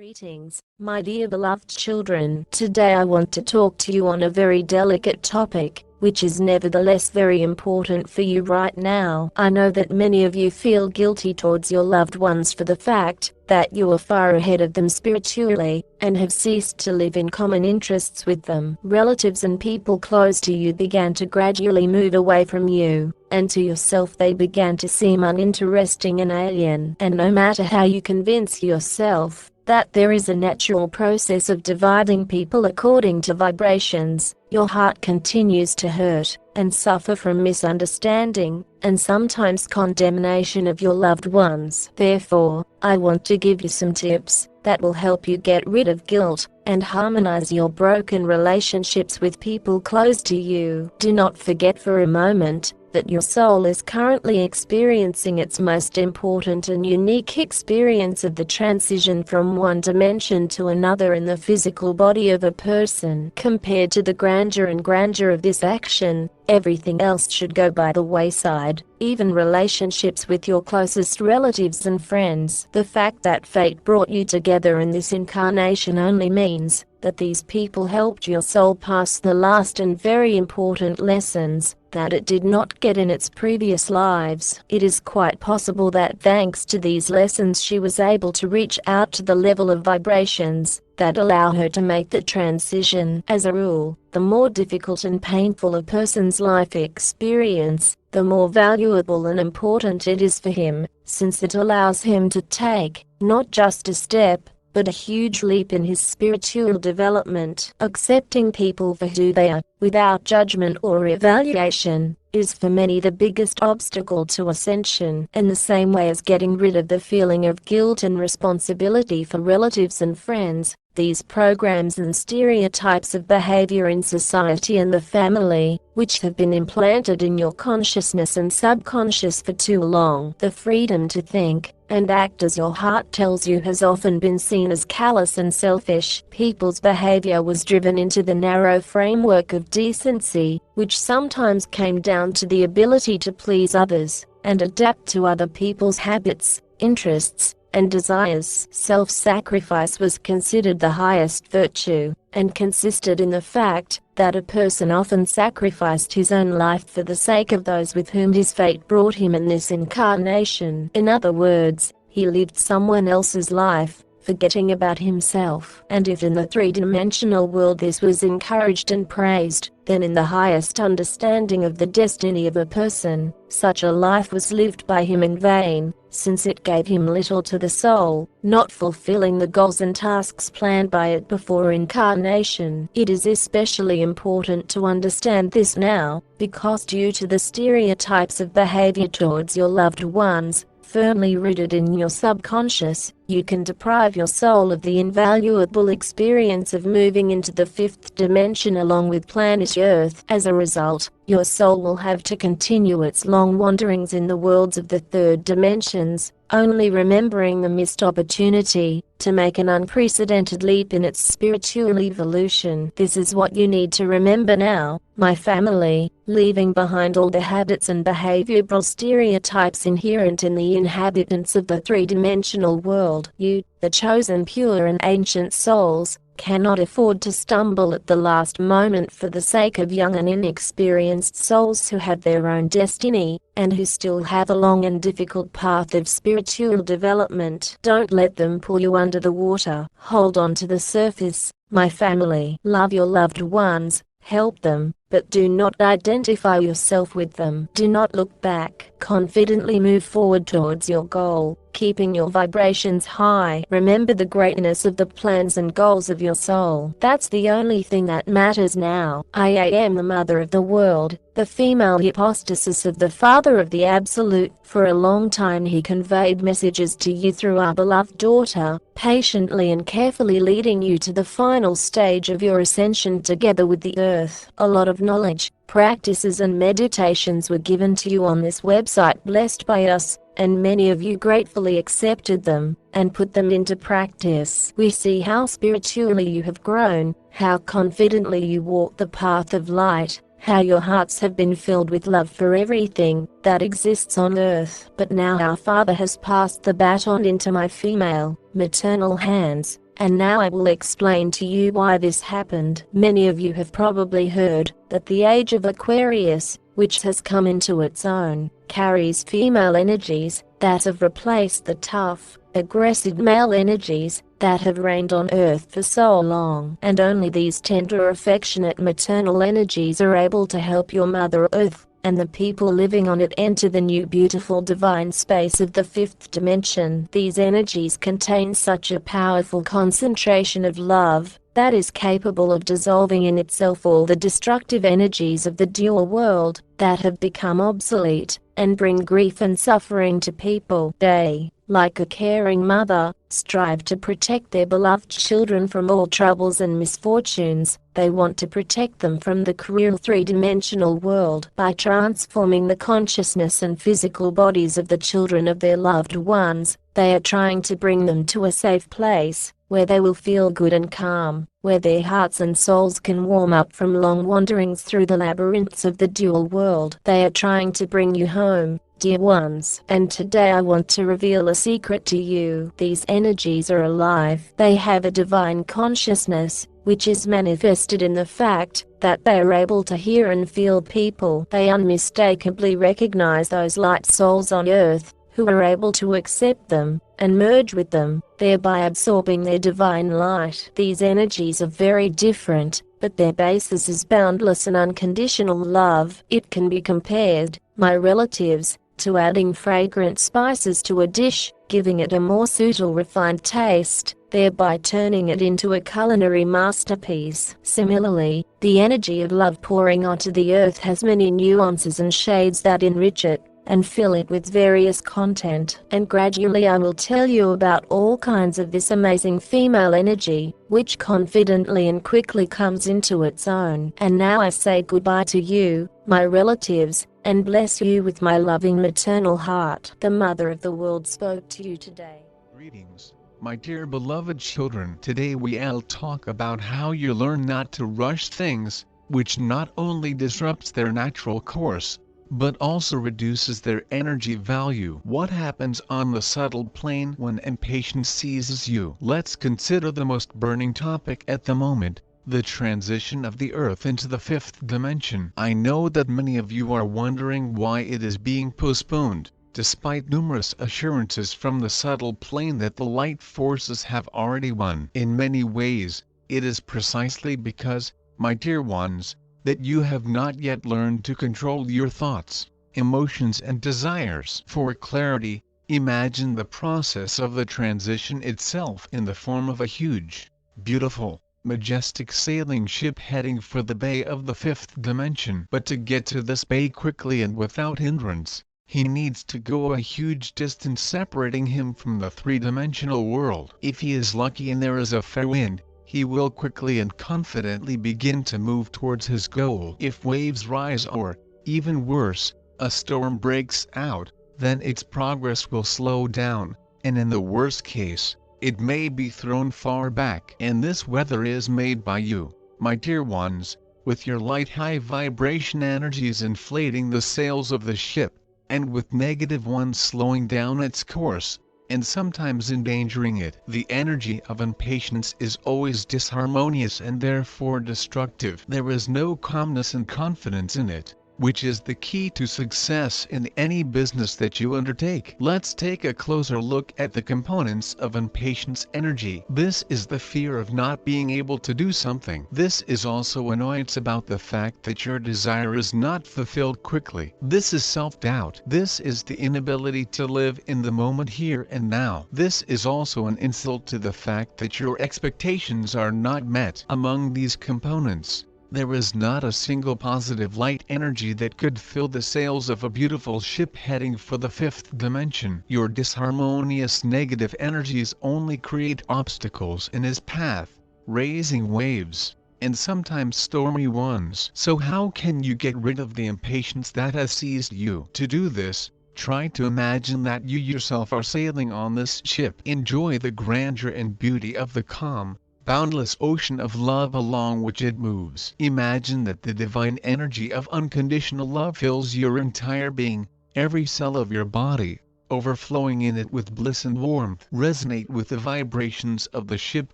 Greetings, my dear beloved children. Today I want to talk to you on a very delicate topic, which is nevertheless very important for you right now. I know that many of you feel guilty towards your loved ones for the fact that you are far ahead of them spiritually, and have ceased to live in common interests with them. Relatives and people close to you began to gradually move away from you, and to yourself they began to seem uninteresting and alien. And no matter how you convince yourself that there is a natural process of dividing people according to vibrations, your heart continues to hurt and suffer from misunderstanding and sometimes condemnation of your loved ones. Therefore, I want to give you some tips that will help you get rid of guilt and harmonize your broken relationships with people close to you. Do not forget for a moment that your soul is currently experiencing its most important and unique experience of the transition from one dimension to another in the physical body of a person. Compared to the grandeur of this action, everything else should go by the wayside, even relationships with your closest relatives and friends. The fact that fate brought you together in this incarnation only means that these people helped your soul pass the last and very important lessons that it did not get in its previous lives. It is quite possible that thanks to these lessons she was able to reach out to the level of vibrations that allow her to make the transition. As a rule, the more difficult and painful a person's life experience, the more valuable and important it is for him, since it allows him to take, not just a step, but a huge leap in his spiritual development. Accepting people for who they are, without judgment or evaluation, is for many the biggest obstacle to ascension. In the same way as getting rid of the feeling of guilt and responsibility for relatives and friends, these programs and stereotypes of behavior in society and the family, which have been implanted in your consciousness and subconscious for too long. The freedom to think and act as your heart tells you has often been seen as callous and selfish. People's behavior was driven into the narrow framework of decency, which sometimes came down to the ability to please others and adapt to other people's habits, interests, and desires. Self-sacrifice was considered the highest virtue, and consisted in the fact that a person often sacrificed his own life for the sake of those with whom his fate brought him in this incarnation. In other words, he lived someone else's life, forgetting about himself. And if in the three-dimensional world this was encouraged and praised, then in the highest understanding of the destiny of a person, such a life was lived by him in vain, since it gave him little to the soul, not fulfilling the goals and tasks planned by it before incarnation. It is especially important to understand this now, because due to the stereotypes of behavior towards your loved ones, firmly rooted in your subconscious, you can deprive your soul of the invaluable experience of moving into the fifth dimension along with planet Earth. As a result, your soul will have to continue its long wanderings in the worlds of the third dimensions, only remembering the missed opportunity to make an unprecedented leap in its spiritual evolution. This is what you need to remember now, my family, leaving behind all the habits and behavioral stereotypes inherent in the inhabitants of the three-dimensional world. You, the chosen pure and ancient souls, cannot afford to stumble at the last moment for the sake of young and inexperienced souls who have their own destiny, and who still have a long and difficult path of spiritual development. Don't let them pull you under the water. Hold on to the surface, my family. Love your loved ones, help them, but do not identify yourself with them. Do not look back. Confidently move forward towards your goal, keeping your vibrations high. Remember the greatness of the plans and goals of your soul. That's the only thing that matters now. I am the mother of the world, the female hypostasis of the Father of the Absolute. For a long time he conveyed messages to you through our beloved daughter, patiently and carefully leading you to the final stage of your ascension together with the earth. A lot of knowledge, practices and meditations were given to you on this website blessed by us, and many of you gratefully accepted them and put them into practice. We see how spiritually you have grown, how confidently you walk the path of light, how your hearts have been filled with love for everything that exists on earth. But now our Father has passed the baton into my female, maternal hands, and now I will explain to you why this happened. Many of you have probably heard that the age of Aquarius, which has come into its own, carries female energies that have replaced the tough, aggressive male energies that have reigned on Earth for so long. And only these tender, affectionate maternal energies are able to help your Mother Earth and the people living on it enter the new beautiful divine space of the fifth dimension. These energies contain such a powerful concentration of love that is capable of dissolving in itself all the destructive energies of the dual world that have become obsolete and bring grief and suffering to people. They, like a caring mother, strive to protect their beloved children from all troubles and misfortunes. They want to protect them from the cruel three-dimensional world. By transforming the consciousness and physical bodies of the children of their loved ones, they are trying to bring them to a safe place, where they will feel good and calm, where their hearts and souls can warm up from long wanderings through the labyrinths of the dual world. They are trying to bring you home, dear ones. And today I want to reveal a secret to you. These energies are alive. They have a divine consciousness, which is manifested in the fact that they are able to hear and feel people. They unmistakably recognize those light souls on Earth, who are able to accept them and merge with them, thereby absorbing their divine light. These energies are very different, but their basis is boundless and unconditional love. It can be compared, my relatives, to adding fragrant spices to a dish, giving it a more subtle, refined taste, thereby turning it into a culinary masterpiece. Similarly, the energy of love pouring onto the earth has many nuances and shades that enrich it and fill it with various content. And gradually I will tell you about all kinds of this amazing female energy, which confidently and quickly comes into its own. And now I say goodbye to you, my relatives, and bless you with my loving maternal heart. The Mother of the World spoke to you today. Greetings, my dear beloved children. Today we'll talk about how you learn not to rush things, which not only disrupts their natural course, but also reduces their energy value. What happens on the subtle plane when impatience seizes you? Let's consider the most burning topic at the moment, the transition of the Earth into the fifth dimension. I know that many of you are wondering why it is being postponed, despite numerous assurances from the subtle plane that the light forces have already won. In many ways, it is precisely because, my dear ones, that you have not yet learned to control your thoughts, emotions and desires. For clarity, imagine the process of the transition itself in the form of a huge, beautiful, majestic sailing ship heading for the bay of the fifth dimension. But to get to this bay quickly and without hindrance, he needs to go a huge distance separating him from the three-dimensional world. If he is lucky and there is a fair wind, he will quickly and confidently begin to move towards his goal. If waves rise or, even worse, a storm breaks out, then its progress will slow down, and in the worst case, it may be thrown far back. And this weather is made by you, my dear ones, with your light high vibration energies inflating the sails of the ship, and with negative ones slowing down its course, and sometimes endangering it. The energy of impatience is always disharmonious and therefore destructive. There is no calmness and confidence in it, which is the key to success in any business that you undertake. Let's take a closer look at the components of impatience energy. This is the fear of not being able to do something. This is also annoyance about the fact that your desire is not fulfilled quickly. This is self-doubt. This is the inability to live in the moment here and now. This is also an insult to the fact that your expectations are not met. Among these components, there is not a single positive light energy that could fill the sails of a beautiful ship heading for the fifth dimension. Your disharmonious negative energies only create obstacles in his path, raising waves, and sometimes stormy ones. So how can you get rid of the impatience that has seized you? To do this, try to imagine that you yourself are sailing on this ship. Enjoy the grandeur and beauty of the calm, boundless ocean of love along which it moves. Imagine that the divine energy of unconditional love fills your entire being, every cell of your body, overflowing in it with bliss and warmth. Resonate with the vibrations of the ship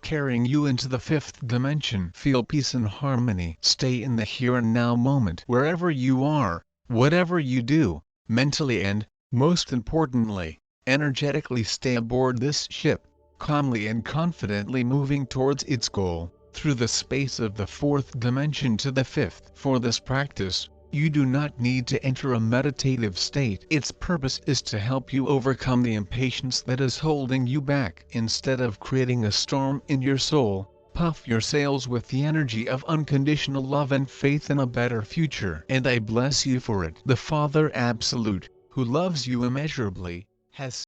carrying you into the fifth dimension. Feel peace and harmony. Stay in the here and now moment. Wherever you are, whatever you do, mentally and, most importantly, energetically stay aboard this ship, calmly and confidently moving towards its goal, through the space of the fourth dimension to the fifth. For this practice, you do not need to enter a meditative state. Its purpose is to help you overcome the impatience that is holding you back. Instead of creating a storm in your soul, puff your sails with the energy of unconditional love and faith in a better future. And I bless you for it. The Father Absolute, who loves you immeasurably, has